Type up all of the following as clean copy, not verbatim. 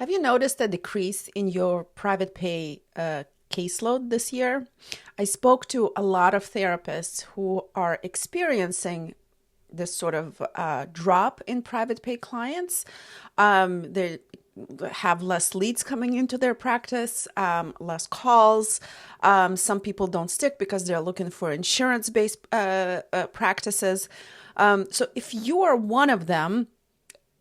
Have you noticed a decrease in your private pay caseload this year? I spoke to a lot of therapists who are experiencing this sort of drop in private pay clients. They have less leads coming into their practice, less calls. Some people don't stick because they're looking for insurance-based practices. So if you are one of them,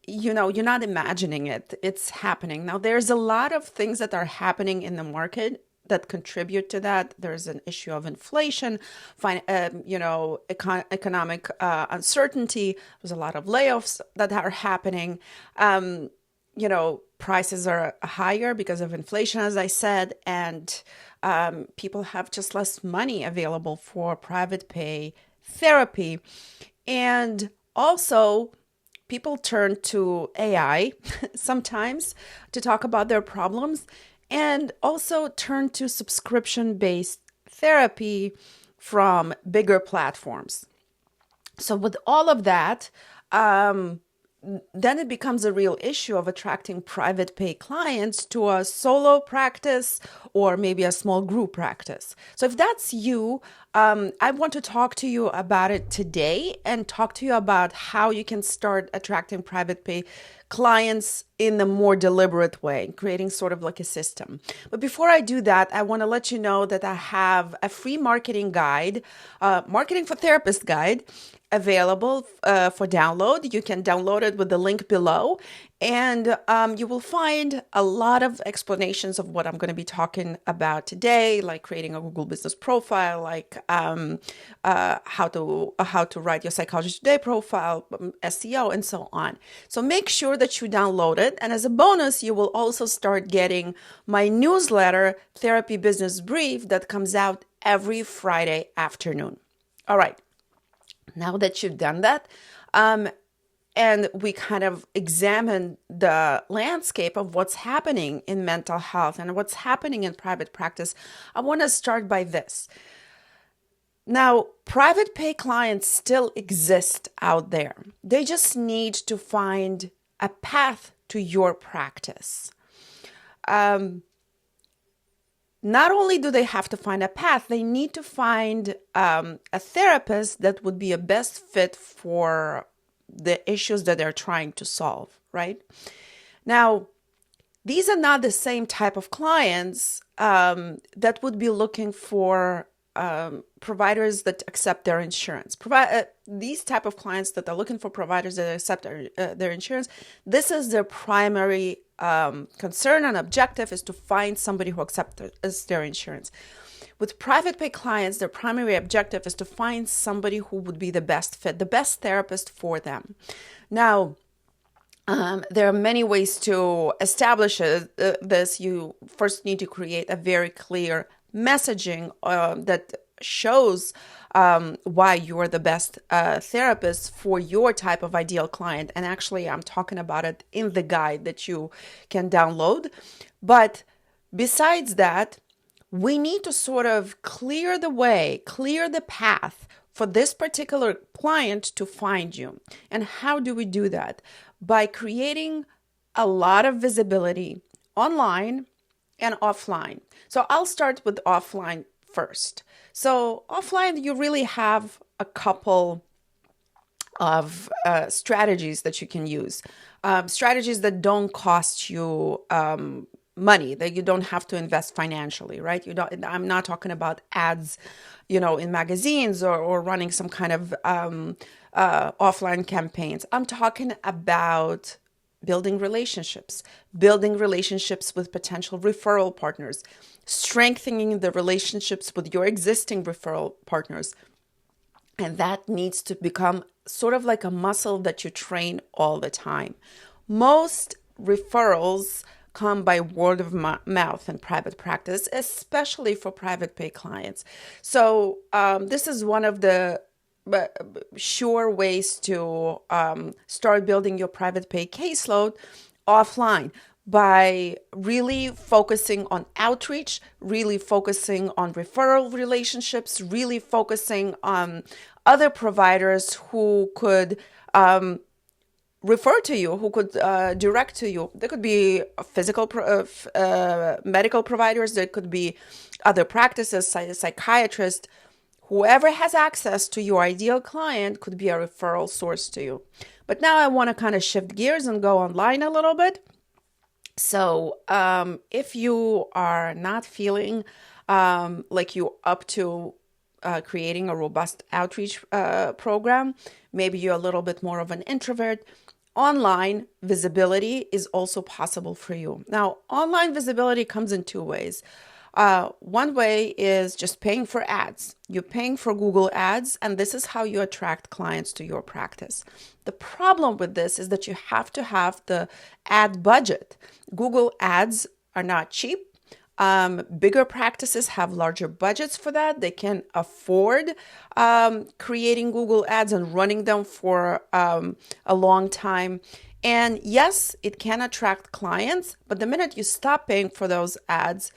you're not imagining it. It's happening. Now, there's a lot of things that are happening in the market that contribute to that. There's an issue of inflation, economic uncertainty. There's a lot of layoffs that are happening. Prices are higher because of inflation, as I said, and people have just less money available for private pay therapy. And also, people turn to AI sometimes to talk about their problems, and also turn to subscription-based therapy from bigger platforms. So with all of that, then it becomes a real issue of attracting private pay clients to a solo practice or maybe a small group practice. So if that's you, I want to talk to you about it today and talk to you about how you can start attracting private pay clients in a more deliberate way, creating sort of like a system. But before I do that, I want to let you know that I have a free marketing guide, marketing for therapist guide, available for download. You can download it with the link below, and you will find a lot of explanations of what I'm going to be talking about today, like creating a Google Business profile, like how to write your Psychology Today profile, SEO, and so on. So make sure that you download it, and as a bonus, you will also start getting my newsletter, Therapy Business Brief, that comes out every Friday afternoon. All right. Now that you've done that, and we kind of examine the landscape of what's happening in mental health and what's happening in private practice, I want to start by this. Now, private pay clients still exist out there. They just need to find a path to your practice. Not only do they have to find a path, they need to find a therapist that would be a best fit for the issues that they're trying to solve, right? Now, these are not the same type of clients that would be looking for providers that accept their insurance. These type of clients that are looking for providers that accept their insurance, this is their primary concern and objective, is to find somebody who accepts their insurance. With private pay clients, their primary objective is to find somebody who would be the best fit, the best therapist for them. Now, there are many ways to establish this. You first need to create a very clear messaging that shows why you're the best therapist for your type of ideal client. And actually, I'm talking about it in the guide that you can download. But besides that, we need to sort of clear the path for this particular client to find you. And how do we do that? By creating a lot of visibility online and offline. So I'll start with offline first. So offline, you really have a couple of strategies that you can use. Strategies that don't cost you money, that you don't have to invest financially, right? I'm not talking about ads, in magazines or running some kind of offline campaigns. I'm talking about building relationships with potential referral partners, strengthening the relationships with your existing referral partners. And that needs to become sort of like a muscle that you train all the time. Most referrals come by word of mouth in private practice, especially for private pay clients. So this is one of the sure ways to start building your private pay caseload offline, by really focusing on outreach, really focusing on referral relationships, really focusing on other providers who could refer to you, who could direct to you. There could be medical providers, there could be other practices, psychiatrists. Whoever has access to your ideal client could be a referral source to you. But now I want to kind of shift gears and go online a little bit. So if you are not feeling like you're up to creating a robust outreach program, maybe you're a little bit more of an introvert, online visibility is also possible for you. Now, online visibility comes in two ways. One way is just paying for ads. You're paying for Google ads, and this is how you attract clients to your practice. The problem with this is that you have to have the ad budget. Google ads are not cheap. Bigger practices have larger budgets for that. They can afford creating Google ads and running them for a long time. And yes, it can attract clients, but the minute you stop paying for those ads,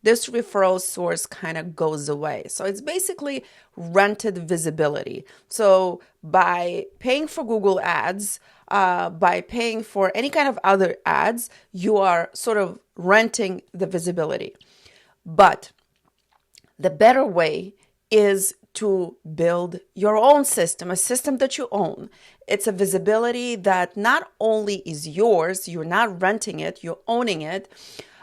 this referral source kind of goes away. So it's basically rented visibility. So by paying for Google ads, by paying for any kind of other ads, you are sort of renting the visibility. But the better way is to build your own system, a system that you own. It's a visibility that not only is yours, you're not renting it, you're owning it,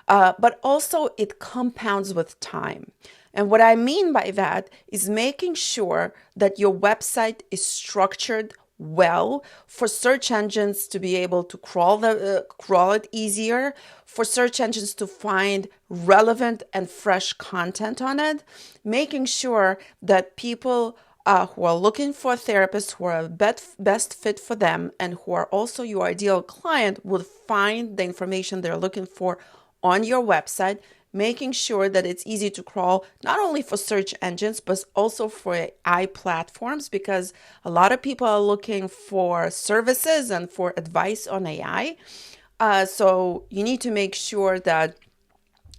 but also it compounds with time. And what I mean by that is making sure that your website is structured well for search engines to be able to crawl it easier, for search engines to find relevant and fresh content on it, making sure that people who are looking for a therapist who are a best fit for them and who are also your ideal client would find the information they're looking for on your website, making sure that it's easy to crawl, not only for search engines, but also for AI platforms, because a lot of people are looking for services and for advice on AI. So you need to make sure that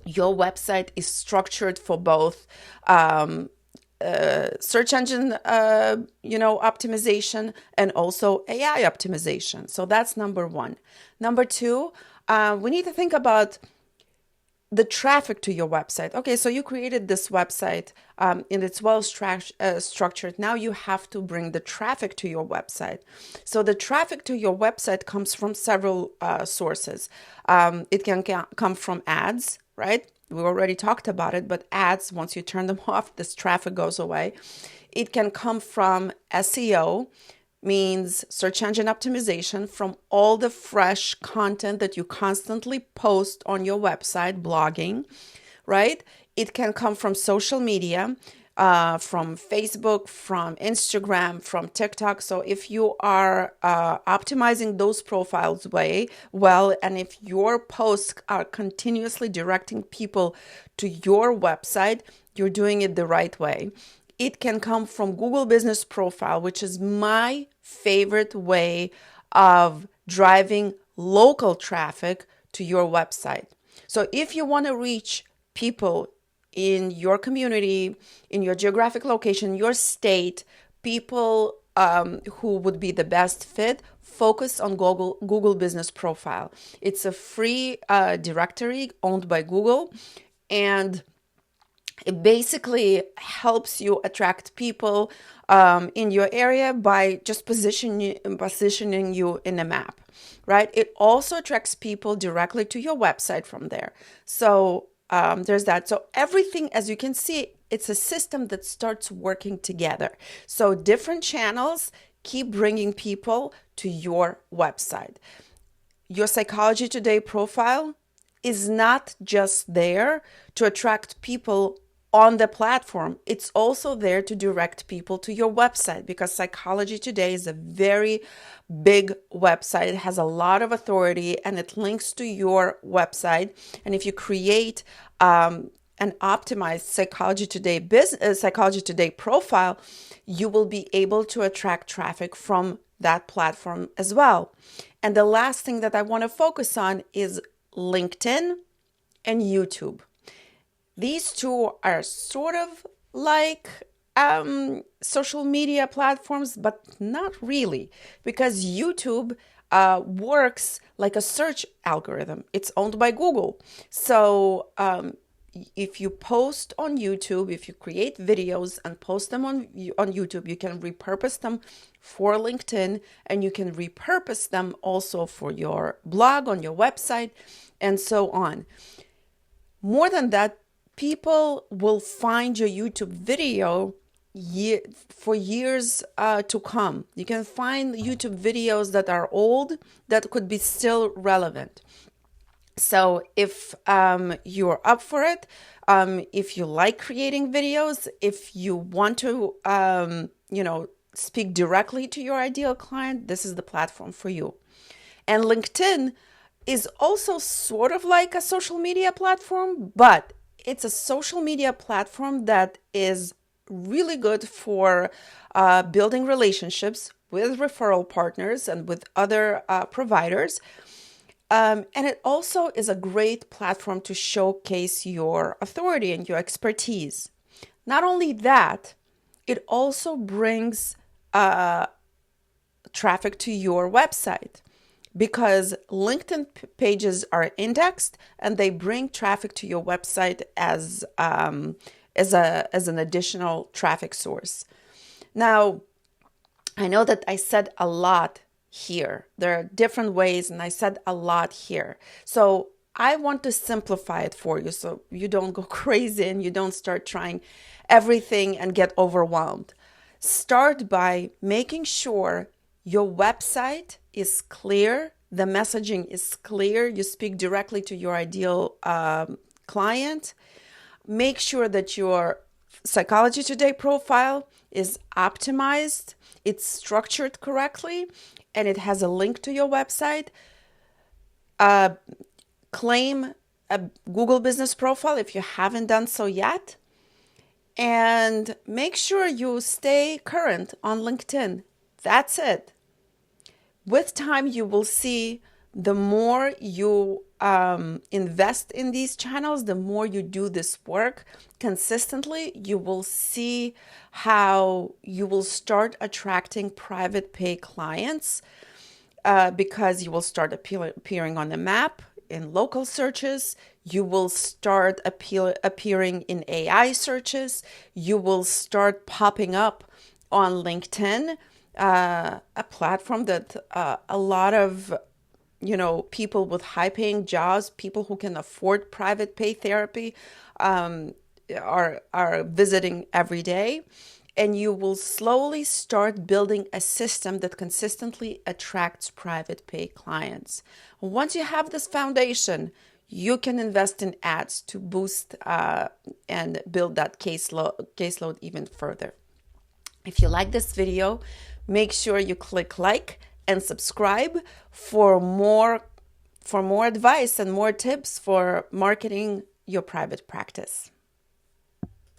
your website is structured for both search engine, optimization and also AI optimization. So that's number one. Number two, we need to think about the traffic to your website. Okay, so you created this website and it's well structured. Now you have to bring the traffic to your website. So the traffic to your website comes from several sources. It can come from ads, right? We already talked about it, but ads, once you turn them off, this traffic goes away. It can come from SEO, means search engine optimization, from all the fresh content that you constantly post on your website, blogging, right? It can come from social media, from Facebook, from Instagram, from TikTok. So if you are optimizing those profiles well, and if your posts are continuously directing people to your website, you're doing it the right way. It can come from Google Business Profile, which is my favorite way of driving local traffic to your website. So if you want to reach people in your community, in your geographic location, your state, people who would be the best fit, focus on Google Business Profile. It's a free directory owned by Google, and it basically helps you attract people in your area by just positioning you in a map, right? It also attracts people directly to your website from there. So there's that. So everything, as you can see, it's a system that starts working together. So different channels keep bringing people to your website. Your Psychology Today profile is not just there to attract people on the platform. It's also there to direct people to your website, because Psychology Today is a very big website. It has a lot of authority and it links to your website. And if you create an optimized Psychology Today profile, you will be able to attract traffic from that platform as well. And the last thing that I want to focus on is LinkedIn and YouTube. These two are sort of like social media platforms, but not really, because YouTube works like a search algorithm. It's owned by Google. So if you post on YouTube, if you create videos and post them on YouTube, you can repurpose them for LinkedIn, and you can repurpose them also for your blog, on your website, and so on. More than that, people will find your YouTube video for years to come. You can find YouTube videos that are old that could be still relevant. So if you're up for it, if you like creating videos, if you want to, speak directly to your ideal client, this is the platform for you. And LinkedIn is also sort of like a social media platform, but it's a social media platform that is really good for building relationships with referral partners and with other providers. And it also is a great platform to showcase your authority and your expertise. Not only that, it also brings traffic to your website, because LinkedIn pages are indexed and they bring traffic to your website as an additional traffic source. Now, I know that I said a lot here. There are different ways, and I said a lot here. So I want to simplify it for you so you don't go crazy and you don't start trying everything and get overwhelmed. Start by making sure your website is clear, the messaging is clear, you speak directly to your ideal client. Make sure that your Psychology Today profile is optimized, it's structured correctly, and it has a link to your website. Claim a Google business profile if you haven't done so yet. And make sure you stay current on LinkedIn. That's it. With time, you will see the more you invest in these channels, the more you do this work consistently, you will see how you will start attracting private pay clients because you will start appearing on the map in local searches. You will start appearing in AI searches. You will start popping up on LinkedIn, a platform that a lot of people with high-paying jobs, people who can afford private pay therapy, are visiting every day. And you will slowly start building a system that consistently attracts private pay clients. Once you have this foundation, you can invest in ads to boost and build that caseload even further. If you like this video, make sure you click like and subscribe for more advice and more tips for marketing your private practice.